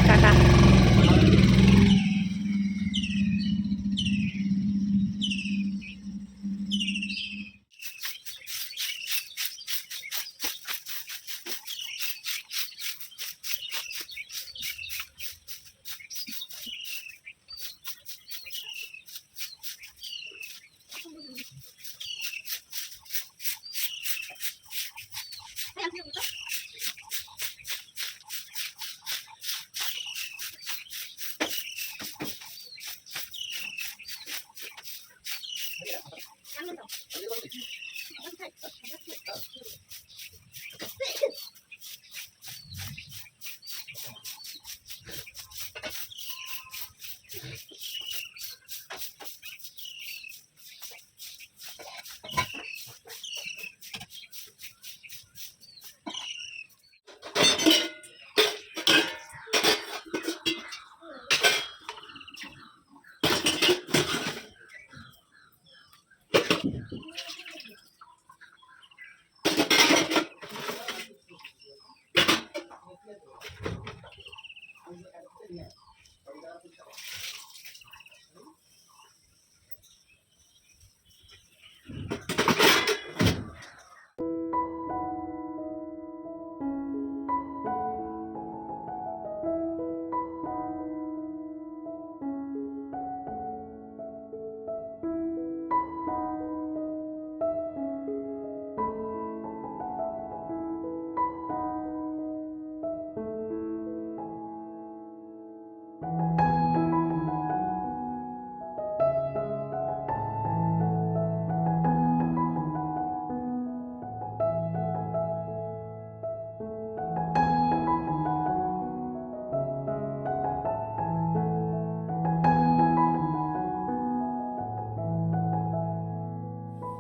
Tata.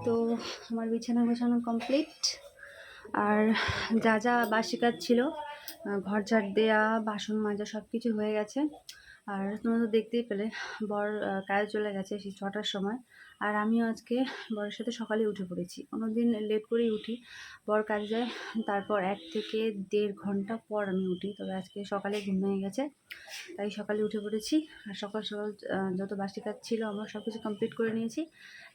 তো আমার বিছানা গোছানো কমপ্লিট। আর যা যা বাসি কাজ ছিল, ঘর ঝাড় দেওয়া, বাসন মাজা সব কিছু হয়ে গেছে। আর তোমরা তো দেখতেই পেলে বর কাজে চলে গেছে সেই 6টার সময়। আর আমিও আজকে বরের সাথে সকালে উঠে পড়েছি। অন্যদিন লেট করেই উঠি, বর কাজে যায় তারপর 1 থেকে 1.5 ঘন্টা পর আমি উঠি। তবে আজকে সকালে ঘুম ভেঙে গেছে, তাই সকালে উঠে পড়েছি। আর সকাল সকাল যত বাসি কাজ ছিল আমরা সব কিছু কমপ্লিট করে নিয়েছি।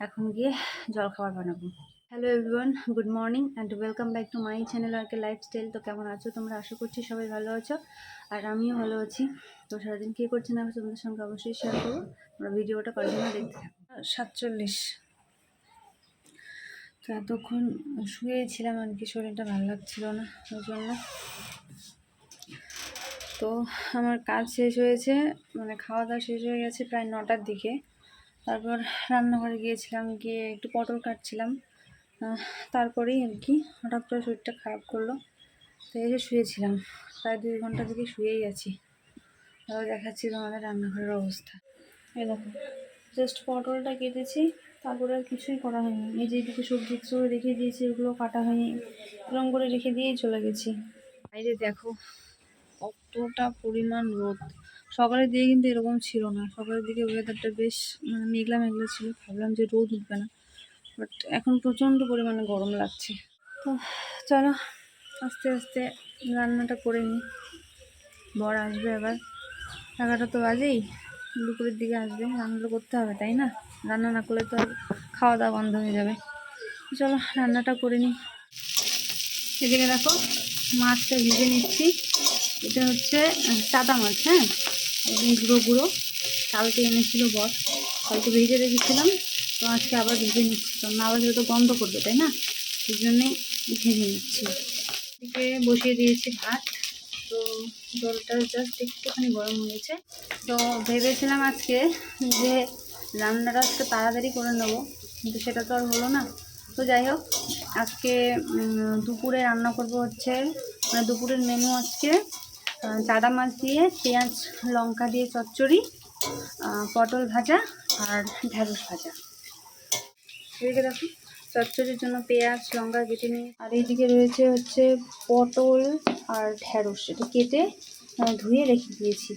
এখন গিয়ে জলখাবার বানাবো। Hello everyone, good morning and welcome back to my channel R K Lifestyle. তো কেমন আছো তোমরা? আশা করছি সবাই ভালো আছো, আর আমিও ভালো আছি। তো সারাদিন কী করছি না তোমাদের সঙ্গে অবশ্যই শেয়ার করবো, তোমরা ভিডিওটা কন্টিনিউ দেখতে থাকো। 47। তো এতক্ষণ শুয়েছিলাম আর কি, শরীরটা ভালো লাগছিল না ওই জন্য। তো আমার কাজ শেষ হয়েছে, মানে খাওয়া দাওয়া শেষ হয়ে গেছে প্রায় 9টার দিকে। তারপর রান্নাঘরে গিয়েছিলাম, গিয়ে একটু পটল কাটছিলাম। তারপরেই আর কি হঠাৎ করে শরীরটা খারাপ করলো, তো এসে শুয়েছিলাম। প্রায় 2 ঘন্টা থেকে শুয়েই আছি। তারপর দেখাচ্ছি তোমাদের রান্নাঘরের অবস্থা। এই দেখো, জাস্ট পটলটা কেটেছি, তারপরে আর কিছুই করা হয়নি। এই যে এদিকে সবজি করে রেখে দিয়েছি, ওগুলো কাটা হয়নি, এরকম করে রেখে দিয়েই চলে গেছি। বাইরে দেখো কতটা পরিমাণ রোদ। সকালের দিকে কিন্তু এরকম ছিল না, সকালের দিকে ওয়েদারটা বেশ মেঘলা মেঘলা ছিল, ভাবলাম যে রোদ উঠবে না, বাট এখন প্রচণ্ড পরিমাণে গরম লাগছে। তো চলো আস্তে আস্তে রান্নাটা করে নিই। বর আসবে আবার, 11টা তো বাজেই, দুপুরের দিকে আসবে, রান্নাটা করতে হবে তাই না? রান্না না করলে তো আর খাওয়া দাওয়া বন্ধ হয়ে যাবে। চলো রান্নাটা করে নিই। এদিকে দেখো মাছটা ভেজে নিচ্ছি। এটা হচ্ছে চাদা মাছ, হ্যাঁ, একদম গুঁড়ো গুঁড়ো। কালকে এনেছিল বর, কালকে ভেজে রেখেছিলাম, তো আজকে আবার ভেজে নিচ্ছি, তো না বাজলে তো গন্ধ করবে তাই না, সেই জন্যেই ভেজে নিচ্ছি। এদিকে বসিয়ে দিয়েছি ভাত, তো জলটা জাস্ট একটুখানি গরম হয়েছে। তো ভেবেছিলাম আজকে যে রান্নাটা একটু তাড়াতাড়ি করে নেবো, কিন্তু সেটা তো আর হলো না। তো যাই হোক, আজকে দুপুরে রান্না করব হচ্ছে, মানে দুপুরের মেনু আজকে চাদা মাছ দিয়ে পেঁয়াজ লঙ্কা দিয়ে চচ্চড়ি, পটল ভাজা আর ঢ্যাঁড়স ভাজা। এদিকে দেখো চচ্চড়ির জন্য পেঁয়াজ লঙ্কা কেটে নিই, আর এইদিকে রয়েছে হচ্ছে পটল আর ঢ্যাঁড়স, এটা কেটে ধুয়ে রেখে দিয়েছি।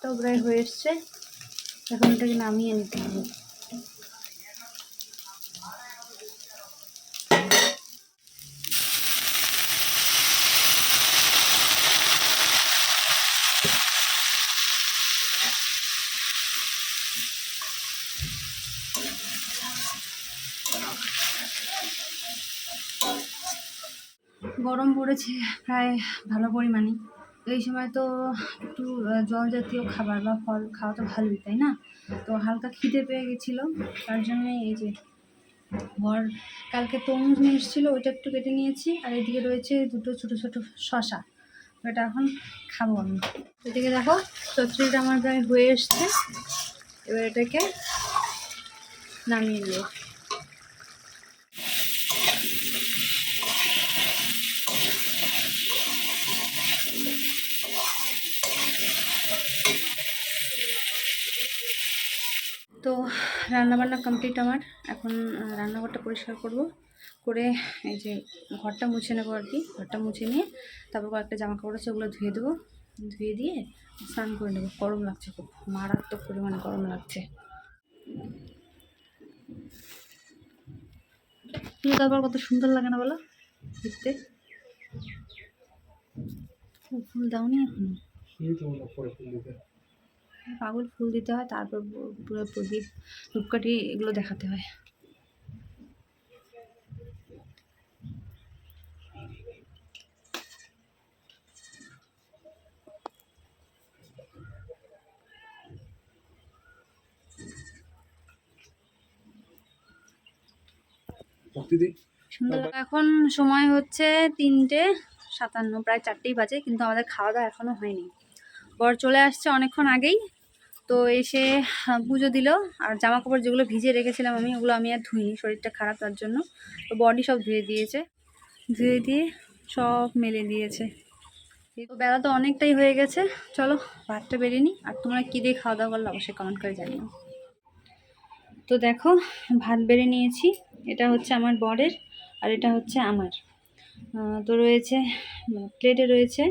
ভাতটাও প্রায় হয়ে এসছে, এখন এটাকে নামিয়ে নিতে হবে। গরম পড়েছে প্রায় ভালো পরিমাণে, এই সময় তো একটু জল জাতীয় খাবার বা ফল খাওয়া তো ভালোই, তাই না? তো হালকা খিদে পেয়ে গেছিলো, তার জন্য এই যে বর কালকে তরমুজ নিয়ে এসেছিলো, ওইটা একটু কেটে নিয়েছি, আর এদিকে রয়েছে দুটো ছোটো ছোটো শসা, ওটা এখন খাবো আমি। এদিকে দেখো চচ্চড়িটা আমার প্রায় হয়ে এসছে, এবার এটাকে নামিয়ে নেব। তো রান্নাবান্না কমপ্লিট আমার, এখন রান্নাঘরটা পরিষ্কার করব, করে এই যে ঘরটা মুছে নেবো আর কি। ঘরটা মুছে নিয়ে তারপর কয়েকটা জামা কাপড় আছে ওগুলো ধুয়ে দেবো, ধুয়ে দিয়ে স্নান করে নেবো। গরম লাগছে, খুব মারাত্মক পরিমাণে গরম লাগছে। কিন্তু তারপর কত সুন্দর লাগে না বলো দেখতে? ফুল দাওনি এখন? পাগল, ফুল দিতে হয়, তারপর পুরো প্রদীপ ধূপকাঠি এগুলো দেখাতে হয়। সুন্দর লাগে। এখন সময় হচ্ছে 3:57, প্রায় 4টেই বাজে, কিন্তু আমাদের খাওয়া দাওয়া এখনো হয়নি। বর চলে আসছে অনেকক্ষণ আগেই, তো এসে পুজো দিল, আর জামা কাপড় যেগুলো ভিজে রেখেছিলাম আমি, ওগুলো আমি আর ধুইনি, শরীরটা খারাপ তার জন্য। তো বডি সব ধুয়ে দিয়েছে, ধুয়ে দিয়ে সব মেলে দিয়েছে। তো বেলা তো অনেকটাই হয়ে গেছে, চলো ভাতটা বেরিয়ে নিই। আর তোমরা কী দিয়ে খাওয়া দাওয়া করলে অবশ্যই কমেন্ট করে জানিও। তো দেখো ভাত বেড়ে নিয়েছি, এটা হচ্ছে আমার বরের আর এটা হচ্ছে আমার। তো রয়েছে প্লেটে রয়েছে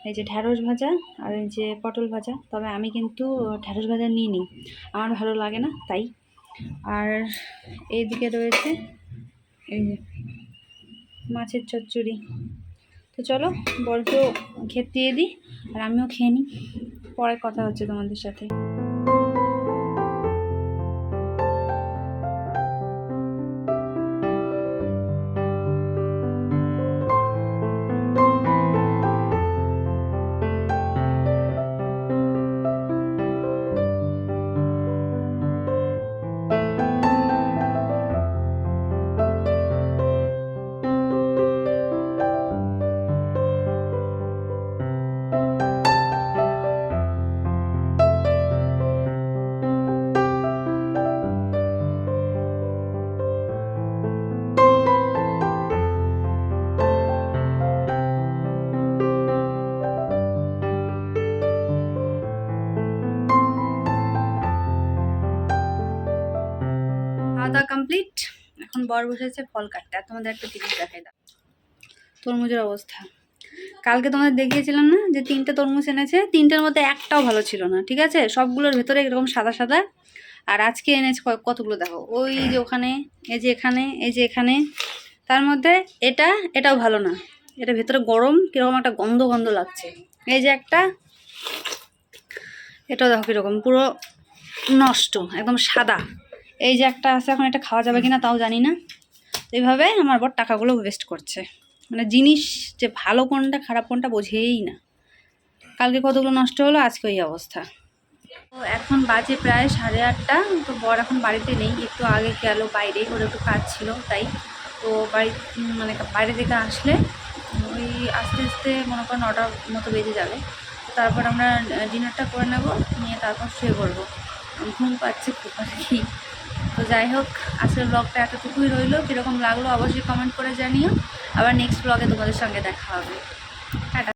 এই যে ঢ্যাঁড়স ভাজা আর এই যে পটল ভাজা, তবে আমি কিন্তু ঢ্যাঁড়স ভাজা নিইনি, আমার ভালো লাগে না তাই। আর এইদিকে রয়েছে এই যে মাছের চচ্চড়ি। তো চলো বরকেও খেতে দিয়ে দিই আর আমিও খেয়ে নিই, পরে কথা হচ্ছে তোমাদের সাথে। খাওয়া দাওয়া কমপ্লিট, এখন বর বসেছে ফল কাটতে। আর তোমাদের একটা জিনিস দেখাই দাও, তরমুজের অবস্থা। কালকে তোমাদের দেখিয়েছিলাম না যে 3টে তরমুজ এনেছে, 3টের মধ্যে একটাও ভালো ছিল না, ঠিক আছে? সবগুলোর ভেতরে এরকম সাদা সাদা। আর আজকে এনেছে কতগুলো দেখো, ওই যে ওখানে, এই যে এখানে, এই যে এখানে, তার মধ্যে এটাও ভালো না, এটা ভেতরে গরম, কীরকম একটা গন্ধ গন্ধ লাগছে। এই যে একটা, এটাও দেখো কীরকম পুরো নষ্ট, একদম সাদা। এই যে একটা আছে, এখন এটা খাওয়া যাবে কিনা তাও জানি না। এইভাবে আমার বর টাকাগুলো ওয়েস্ট করছে, মানে জিনিস যে ভালো কোনটা খারাপ কোনটা বোঝেই না। কালকে কতগুলো নষ্ট হলো, আজকে ওই অবস্থা। তো এখন বাজে প্রায় 8:30। তো বর এখন বাড়িতে নেই, একটু আগে গেল বাইরে, ওর একটু কাজ ছিল তাই। তো মানে বাইরে থেকে আসলে ওই আস্তে আস্তে মনে করো 9টার মতো বেজে যাবে। তারপর আমরা ডিনারটা করে নেব, নিয়ে তারপর শুয়ে পড়বো, ঘুম পাচ্ছে খুব আর কি। তো যাই হোক, আজকের ব্লগটা এতটুকুই রইলো। কীরকম লাগলো অবশ্যই কমেন্ট করে জানিও। আবার নেক্সট ব্লগে তোমাদের সঙ্গে দেখা হবে। টাটা।